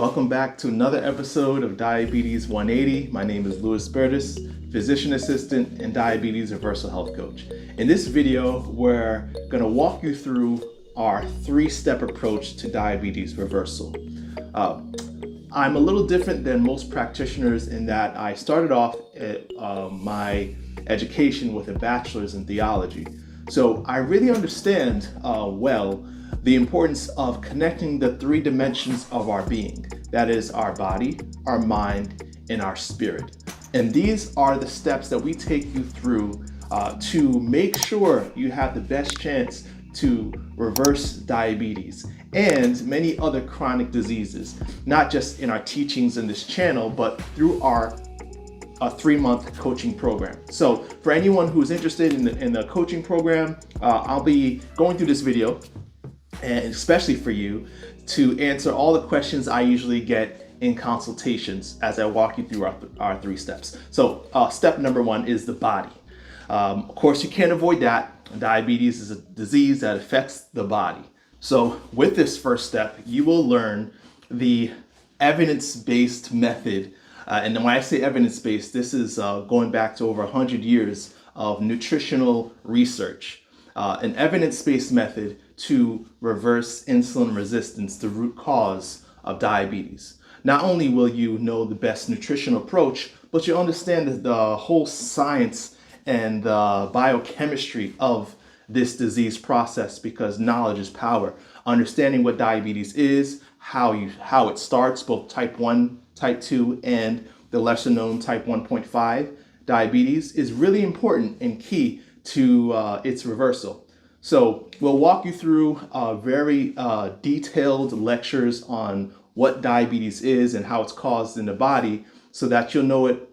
Welcome back to another episode of Diabetes 180. My name is Lewis Bertus, physician assistant and diabetes reversal health coach. In this video, we're going to walk you through our three-step approach to diabetes reversal. I'm a little different than most practitioners in that I started off my education with a bachelor's in theology. So I really understand the importance of connecting the three dimensions of our being. That is our body, our mind, and our spirit. And these are the steps that we take you through to make sure you have the best chance to reverse diabetes and many other chronic diseases, not just in our teachings in this channel, but through our 3-month coaching program. So for anyone who's interested in the coaching program, I'll be going through this video, and especially for you, to answer all the questions I usually get in consultations as I walk you through our 3 steps. So step number 1 is the body. Of course, you can't avoid that. Diabetes is a disease that affects the body. So with this first step, you will learn the evidence-based method. And when I say evidence-based, this is going back to over 100 years of nutritional research. An evidence-based method to reverse insulin resistance, the root cause of diabetes. Not only will you know the best nutritional approach, but you understand the whole science and the biochemistry of this disease process, because knowledge is power. Understanding what diabetes is, how it starts, both type 1, type 2, and the lesser known type 1.5 diabetes is really important and key to its reversal. So we'll walk you through very detailed lectures on what diabetes is and how it's caused in the body, so that you'll know it.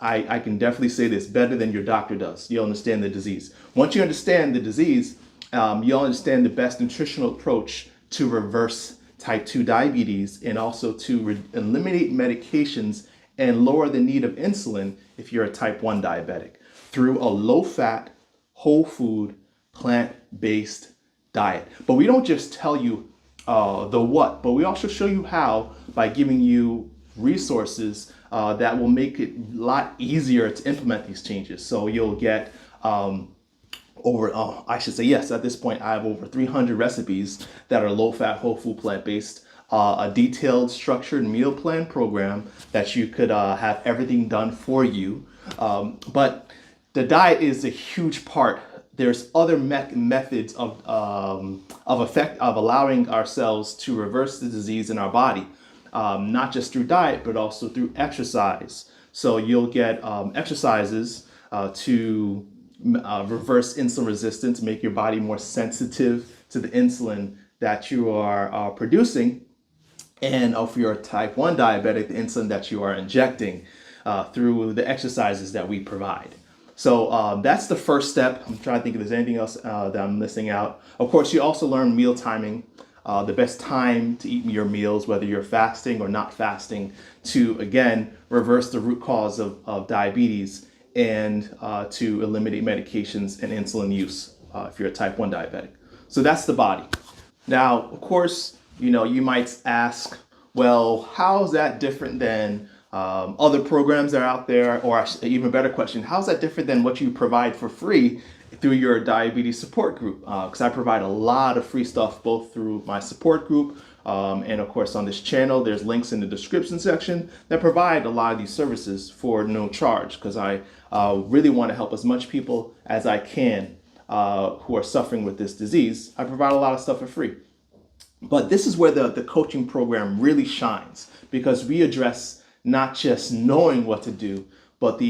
I can definitely say this better than your doctor does. You'll understand the disease. Once you understand the disease, you'll understand the best nutritional approach to reverse type 2 diabetes, and also to eliminate medications and lower the need of insulin if you're a type 1 diabetic through a low-fat, whole food, plant-based diet. But we don't just tell you the what, but we also show you how by giving you resources that will make it a lot easier to implement these changes. So you'll get at this point, I have over 300 recipes that are low-fat, whole food, plant-based, a detailed, structured meal plan program that you could have everything done for you. But the diet is a huge part. There's other methods of allowing ourselves to reverse the disease in our body, not just through diet, but also through exercise. So you'll get exercises to reverse insulin resistance, make your body more sensitive to the insulin that you are producing, and for your type 1 diabetic, the insulin that you are injecting through the exercises that we provide. So that's the first step. I'm trying to think if there's anything else that I'm missing out. Of course, you also learn meal timing, the best time to eat your meals, whether you're fasting or not fasting, to, again, reverse the root cause of diabetes and to eliminate medications and insulin use if you're a type 1 diabetic. So that's the body. Now, of course, you might ask, well, how is that different than other programs that are out there? Or an even better question, how's that different than what you provide for free through your diabetes support group? Because I provide a lot of free stuff both through my support group and of course on this channel. There's links in the description section that provide a lot of these services for no charge, because I really want to help as much people as I can who are suffering with this disease. I provide a lot of stuff for free. But this is where the coaching program really shines, because we address not just knowing what to do, but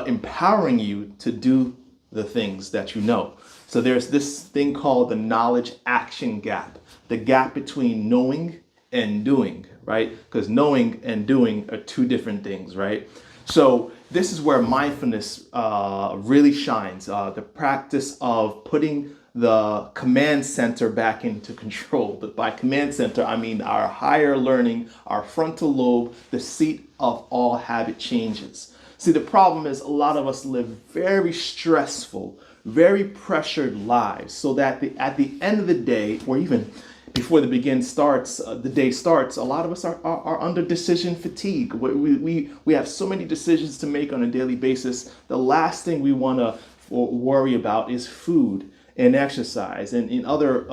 empowering you to do the things that you know. So there's this thing called the knowledge action gap, the gap between knowing and doing, right? Because knowing and doing are 2 different things, right? So this is where mindfulness really shines, the practice of putting the command center back into control. But by command center, I mean our higher learning, our frontal lobe, the seat of all habit changes. See, the problem is a lot of us live very stressful, very pressured lives, so that at the end of the day, or even before the day starts, a lot of us are under decision fatigue. We have so many decisions to make on a daily basis. The last thing we want to worry about is food and exercise and in other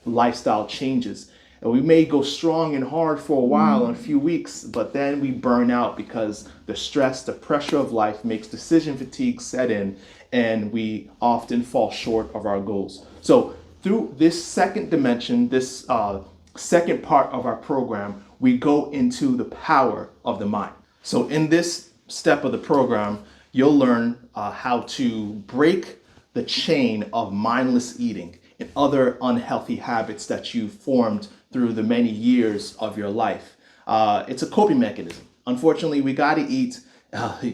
lifestyle changes. And we may go strong and hard for a while, in a few weeks, but then we burn out because the stress, the pressure of life makes decision fatigue set in, and we often fall short of our goals. So through this second dimension, this second part of our program, we go into the power of the mind. So in this step of the program, you'll learn how to break the chain of mindless eating and other unhealthy habits that you formed through the many years of your life. It's a coping mechanism. Unfortunately, we got to eat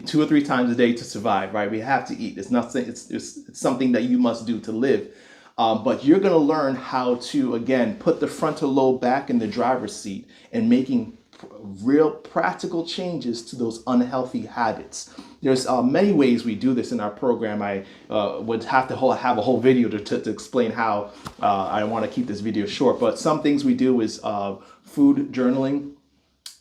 2 or 3 times a day to survive, right? We have to eat. It's nothing. It's something that you must do to live. But you're going to learn how to, again, put the frontal lobe back in the driver's seat and making real practical changes to those unhealthy habits. There's many ways we do this in our program. I would have to have a whole video to explain how. I want to keep this video short, but some things we do is food journaling,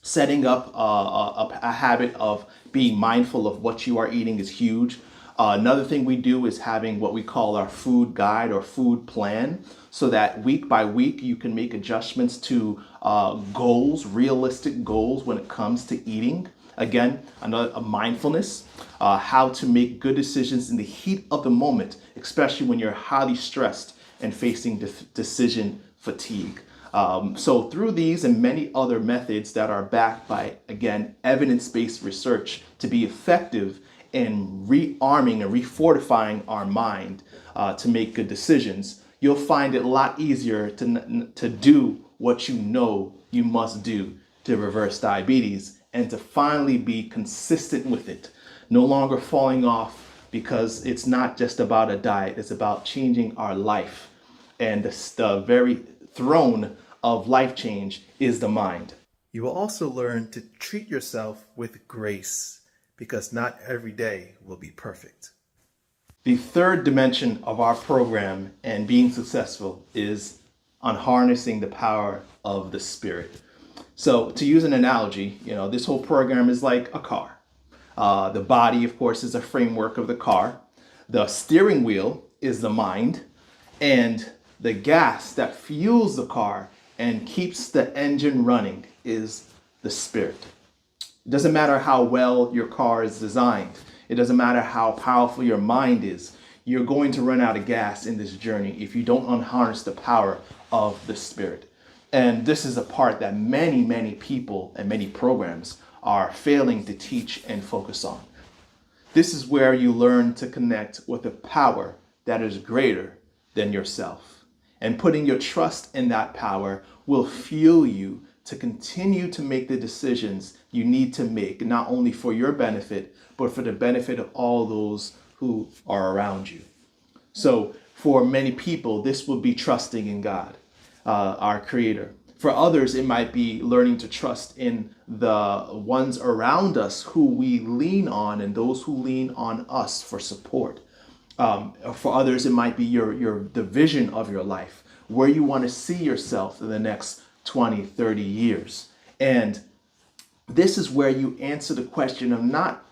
setting up a habit of being mindful of what you are eating is huge. Another thing we do is having what we call our food guide or food plan, so that week by week you can make adjustments to goals, realistic goals when it comes to eating. Again, a mindfulness, how to make good decisions in the heat of the moment, especially when you're highly stressed and facing decision fatigue. So through these and many other methods that are backed by, again, evidence-based research to be effective in rearming and refortifying our mind to make good decisions, you'll find it a lot easier to do what you know you must do to reverse diabetes and to finally be consistent with it. No longer falling off, because it's not just about a diet, it's about changing our life. And the very throne of life change is the mind. You will also learn to treat yourself with grace, because not every day will be perfect. The third dimension of our program and being successful is on harnessing the power of the Spirit. So to use an analogy, this whole program is like a car. The body, of course, is a framework of the car. The steering wheel is the mind, and the gas that fuels the car and keeps the engine running is the Spirit. It doesn't matter how well your car is designed. It doesn't matter how powerful your mind is. You're going to run out of gas in this journey if you don't harness the power of the Spirit. And this is a part that many, many people and many programs are failing to teach and focus on. This is where you learn to connect with a power that is greater than yourself. And putting your trust in that power will fuel you to continue to make the decisions you need to make, not only for your benefit, but for the benefit of all those who are around you. So for many people, this will be trusting in God, our Creator. For others, it might be learning to trust in the ones around us who we lean on and those who lean on us for support. For others, it might be the vision of your life, where you want to see yourself in the next 20, 30 years. And this is where you answer the question of not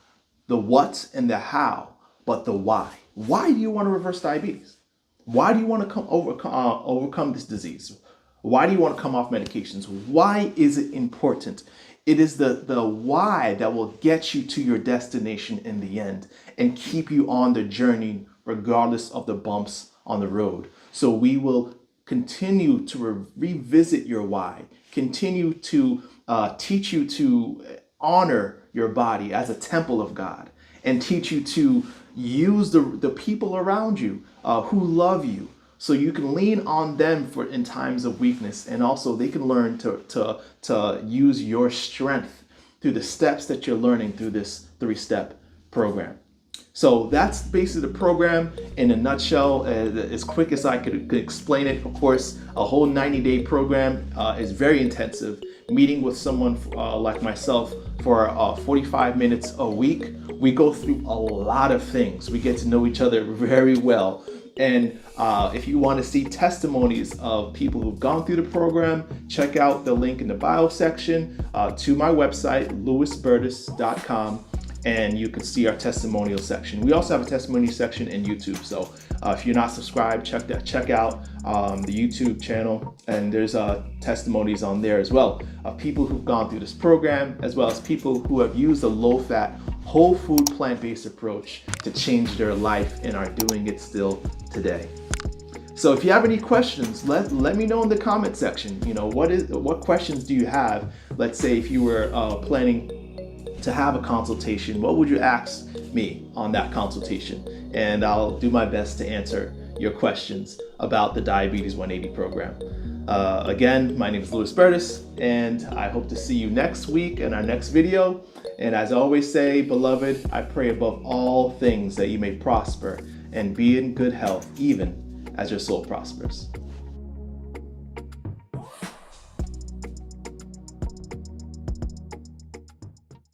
the what and the how, but the why. Why do you want to reverse diabetes? Why do you want to overcome this disease? Why do you want to come off medications? Why is it important? It is the why that will get you to your destination in the end and keep you on the journey regardless of the bumps on the road. So we will continue to revisit your why, continue to teach you to honor your body as a temple of God, and teach you to use the people around you who love you, so you can lean on them in times of weakness, and also they can learn to use your strength through the steps that you're learning through this 3-step program. So that's basically the program in a nutshell, as quick as I could explain it. Of course, a whole 90-day program is very intensive. Meeting with someone like myself for 45 minutes a week, we go through a lot of things. We get to know each other very well. And if you want to see testimonies of people who've gone through the program, check out the link in the bio section to my website, lewisbertus.com, and you can see our testimonial section. We also have a testimonial section in YouTube. So if you're not subscribed, check out the YouTube channel, and there's testimonies on there as well of people who've gone through this program, as well as people who have used a low-fat, whole food, plant-based approach to change their life and are doing it still today. So if you have any questions, let me know in the comment section. You know, what questions do you have? Let's say if you were planning to have a consultation, what would you ask me on that consultation? And I'll do my best to answer your questions about the Diabetes 180 program. Again, my name is Lewis Bertus, and I hope to see you next week in our next video. And as I always say, beloved, I pray above all things that you may prosper and be in good health, even as your soul prospers.